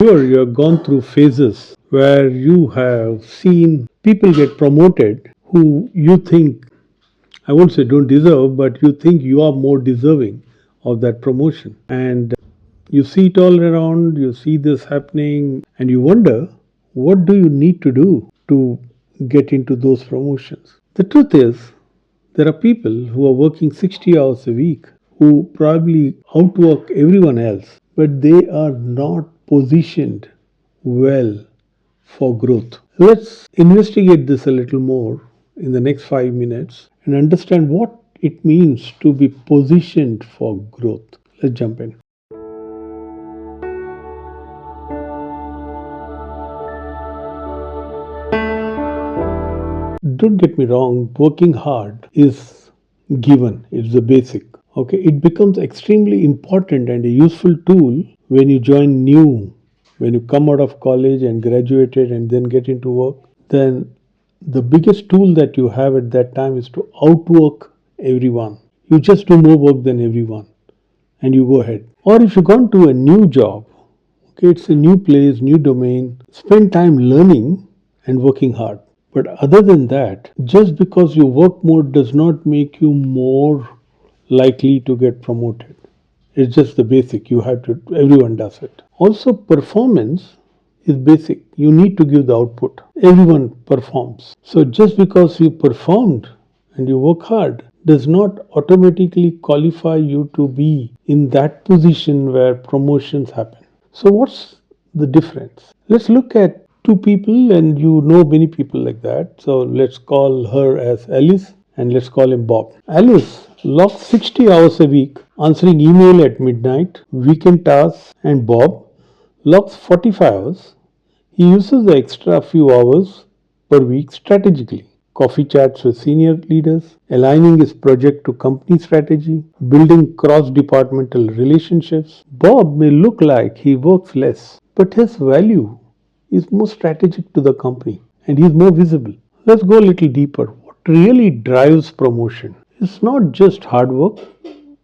Sure, you have gone through phases where you have seen people get promoted who you think, I won't say don't deserve, but you think you are more deserving of that promotion. And you see it all around, you see this happening, and you wonder, what do you need to do to get into those promotions? The truth is, there are people who are working 60 hours a week who probably outwork everyone else, but they are not positioned well for growth. Let's investigate this a little more in the next 5 minutes and understand what it means to be positioned for growth. Let's jump in. Don't get me wrong, working hard is given, it's the basic. Okay, it becomes extremely important and a useful tool when you join new, when you come out of college and graduated and then get into work. Then the biggest tool that you have at that time is to outwork everyone. You just do more work than everyone and you go ahead. Or if you gone to a new job, okay, it's a new place, new domain, spend time learning and working hard. But other than that, just because you work more does not make you more likely to get promoted. It's just the basic. You have to, everyone does it. Also, performance is basic. You need to give the output. Everyone performs. So, just because you performed and you work hard does not automatically qualify you to be in that position where promotions happen. So, what's the difference? Let's look at two people, and you know many people like that. So, let's call her as Alice and let's call him Bob. Alice logs 60 hours a week answering email at midnight, weekend tasks, and Bob logs 45 hours. He uses the extra few hours per week strategically. Coffee chats with senior leaders, aligning his project to company strategy, building cross departmental relationships. Bob may look like he works less, but his value is more strategic to the company and he is more visible. Let's go a little deeper. What really drives promotion? It's not just hard work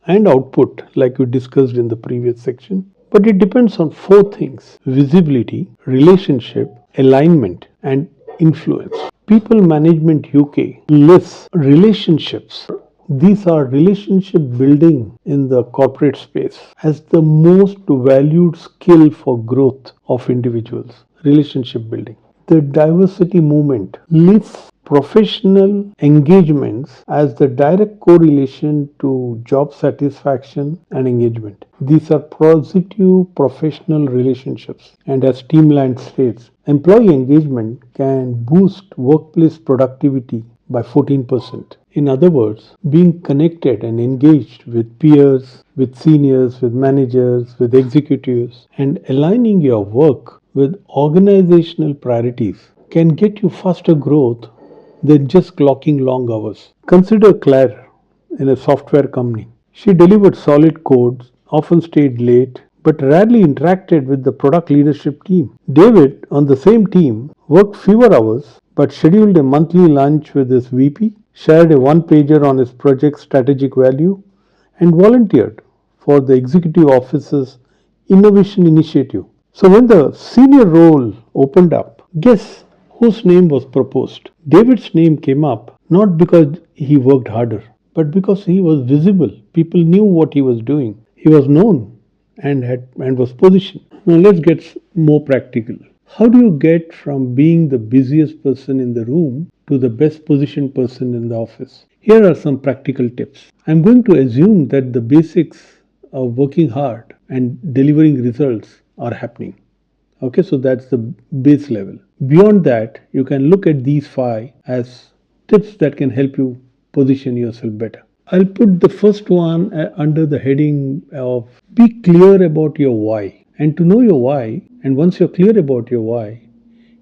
and output like we discussed in the previous section, but it depends on four things: visibility, relationship, alignment, and influence. People Management UK lists relationships. These are relationship building in the corporate space as the most valued skill for growth of individuals. Relationship building. The diversity movement lists professional engagements as the direct correlation to job satisfaction and engagement. These are positive professional relationships, and as Teamland states, employee engagement can boost workplace productivity by 14%. In other words, being connected and engaged with peers, with seniors, with managers, with executives, and aligning your work with organizational priorities can get you faster growth than just clocking long hours. Consider Claire in a software company. She delivered solid codes, often stayed late, but rarely interacted with the product leadership team. David, on the same team, worked fewer hours but scheduled a monthly lunch with his VP, shared a one pager on his project's strategic value, and volunteered for the executive office's innovation initiative. So, when the senior role opened up, guess whose name was proposed? David's name came up not because he worked harder, but because he was visible. People knew what he was doing. He was known and was positioned. Now let's get more practical. How do you get from being the busiest person in the room to the best positioned person in the office? Here are some practical tips. I'm going to assume that the basics of working hard and delivering results are happening. Okay, so that's the base level. Beyond that, you can look at these five as tips that can help you position yourself better. I'll put the first one under the heading of be clear about your why. And to know your why, and once you're clear about your why,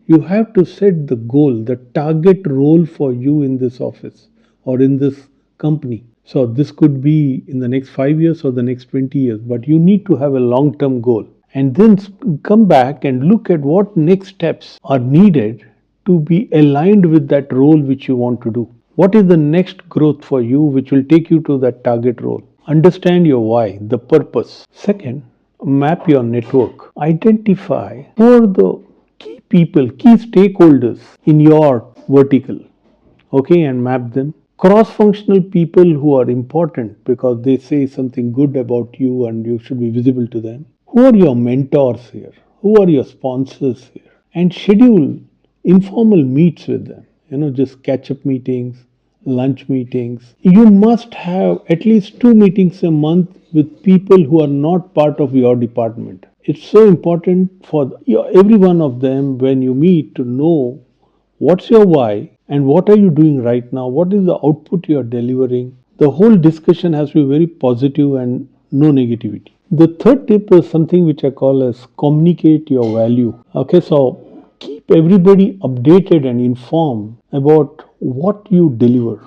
you have to set the goal, the target role for you in this office or in this company. So this could be in the next 5 years or the next 20 years, but you need to have a long term goal and then come back and look at what next steps are needed to be aligned with that role which you want to do. What is the next growth for you which will take you to that target role? Understand your why, the purpose. Second, map your network. Identify who are the key people, key stakeholders in your vertical, okay, and map them. Cross functional people who are important because they say something good about you and you should be visible to them. Who are your mentors here? Who are your sponsors here? And schedule informal meets with them, just catch up meetings, lunch meetings. You must have at least 2 meetings a month with people who are not part of your department. It's so important for every one of them when you meet to know what's your why and what are you doing right now, what is the output you are delivering. The whole discussion has to be very positive and no negativity. The third tip is something which I call as communicate your value. Okay, so keep everybody updated and informed about what you deliver.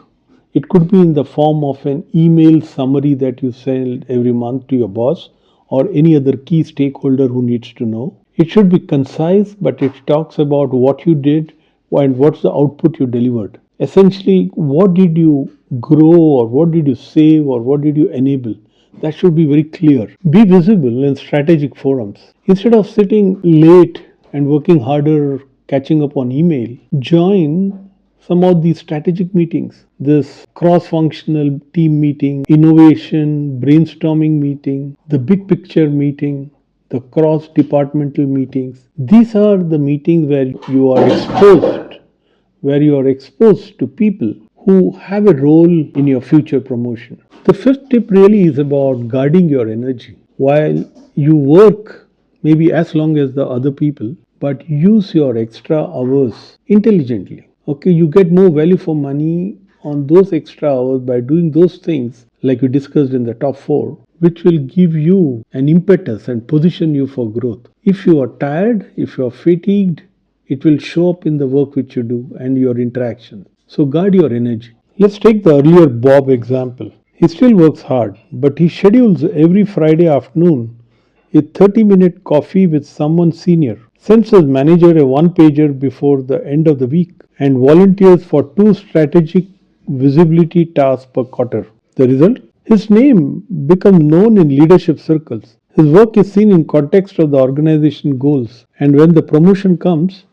It could be in the form of an email summary that you send every month to your boss or any other key stakeholder who needs to know. It should be concise, but it talks about what you did and what's the output you delivered. Essentially, what did you grow or what did you save or what did you enable? That should be very clear. Be visible in strategic forums. Instead of sitting late and working harder catching up on email, join some of these strategic meetings. This cross functional team meeting, innovation, brainstorming meeting, the big picture meeting, the cross departmental meetings. These are the meetings where you are exposed to people who have a role in your future promotion. The fifth tip really is about guarding your energy. While you work maybe as long as the other people, but use your extra hours intelligently. Okay, you get more value for money on those extra hours by doing those things like we discussed in the top four, which will give you an impetus and position you for growth. If you are tired, if you are fatigued, it will show up in the work which you do and your interaction. So guard your energy. Let's take the earlier Bob example. He still works hard, but he schedules every Friday afternoon a 30-minute coffee with someone senior, sends his manager a one-pager before the end of the week, and volunteers for 2 strategic visibility tasks per quarter. The result? His name becomes known in leadership circles. His work is seen in context of the organization goals, and when the promotion comes,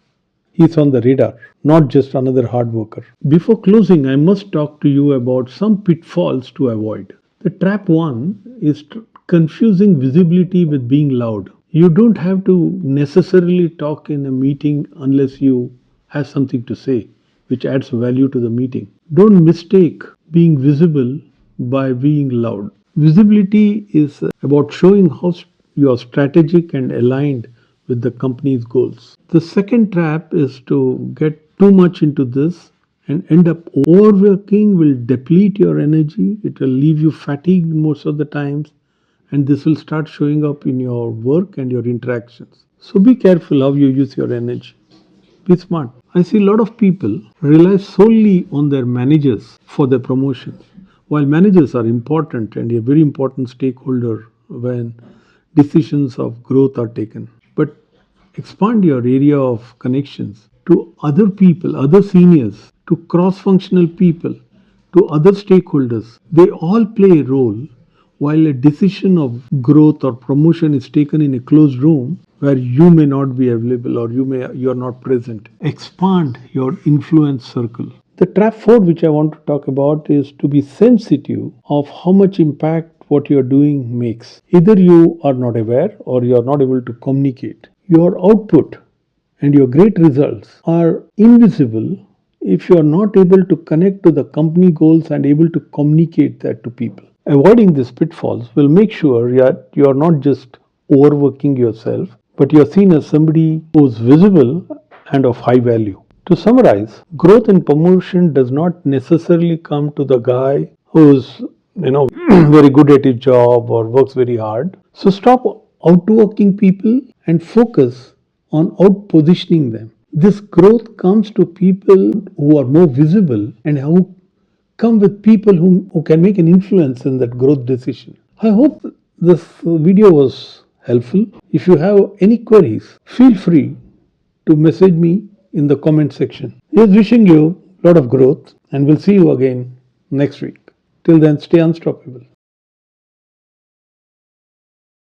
he's on the radar, not just another hard worker. Before closing, I must talk to you about some pitfalls to avoid. The trap one is confusing visibility with being loud. You don't have to necessarily talk in a meeting unless you have something to say, which adds value to the meeting. Don't mistake being visible by being loud. Visibility is about showing how you are strategic and aligned with the company's goals. The second trap is to get too much into this and end up overworking will deplete your energy. It will leave you fatigued most of the times and this will start showing up in your work and your interactions. So be careful how you use your energy. Be smart. I see a lot of people rely solely on their managers for their promotions. While managers are important and a very important stakeholder when decisions of growth are taken, but expand your area of connections to other people, other seniors, to cross functional people, to other stakeholders. They all play a role while a decision of growth or promotion is taken in a closed room where you may not be available or you are not present. Expand your influence circle. The trap four which I want to talk about is to be sensitive of how much impact what you are doing makes. Either you are not aware or you are not able to communicate. Your output and your great results are invisible if you are not able to connect to the company goals and able to communicate that to people. Avoiding these pitfalls will make sure that you are not just overworking yourself, but you are seen as somebody who is visible and of high value. To summarize, growth and promotion does not necessarily come to the guy who's very good at his job or works very hard. So stop outworking people and focus on out positioning them. This growth comes to people who are more visible and who come with people who can make an influence in that growth decision. I hope this video was helpful. If you have any queries, feel free to message me in the comment section. Here's wishing you a lot of growth and we'll see you again next week. Till then, stay unstoppable.